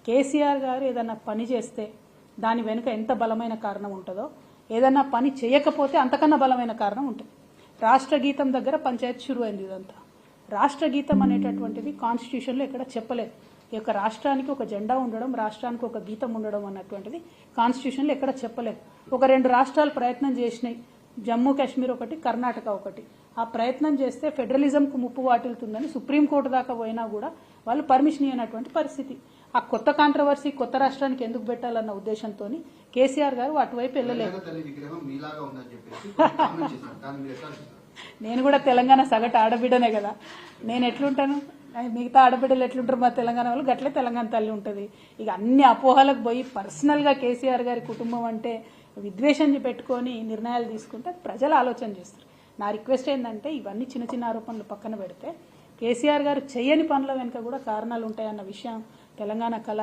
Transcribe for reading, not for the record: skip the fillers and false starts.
కేసీఆర్ గారు ఏదన్నా పని చేస్తే దాని వెనుక ఎంత బలమైన కారణం ఉంటుందో ఏదన్నా పని చేయకపోతే అంతకన్నా బలమైన కారణం ఉంటుంది. రాష్ట్ర గీతం దగ్గర పంచాయతీ షురు అయింది. ఇదంతా రాష్ట్ర గీతం అనేటటువంటిది కాన్స్టిట్యూషన్లో ఎక్కడ చెప్పలేదు. ఈ యొక్క రాష్ట్రానికి ఒక జెండా ఉండడం, రాష్ట్రానికి ఒక గీతం ఉండడం అన్నటువంటిది కాన్స్టిట్యూషన్లో ఎక్కడ చెప్పలేదు. ఒక 2 రాష్ట్రాలు ప్రయత్నం చేసినాయి, జమ్మూ కాశ్మీర్ ఒకటి, కర్ణాటక ఒకటి. ఆ ప్రయత్నం చేస్తే ఫెడరలిజంకు ముప్పు వాటిల్తుందని సుప్రీంకోర్టు దాకా పోయినా కూడా వాళ్ళు పర్మిషన్ ఇవ్వనటువంటి పరిస్థితి. ఆ కొత్త కాంట్రవర్సీ కొత్త రాష్ట్రానికి ఎందుకు పెట్టాలన్న ఉద్దేశంతో కేసీఆర్ గారు అటువైపు వెళ్ళలేదు. నేను కూడా తెలంగాణ సగటు ఆడబిడ్డనే కదా, నేను ఎట్లుంటాను, మిగతా ఆడబిడ్డలు ఎట్లుంటారు మా తెలంగాణ వాళ్ళు గట్లే తెలంగాణ తల్లి ఉంటుంది. ఇక అన్ని అపోహలకు పోయి పర్సనల్గా కేసీఆర్ గారి కుటుంబం అంటే విద్వేషం పెట్టుకొని నిర్ణయాలు తీసుకుంటే ప్రజలు ఆలోచన చేస్తారు. నా రిక్వెస్ట్ ఏంటంటే ఇవన్నీ చిన్న చిన్న ఆరోపణలు పక్కన పెడితే కేసీఆర్ గారు చేయని పనుల వెనుక కూడా కారణాలు ఉంటాయన్న విషయం తెలంగాణ కళ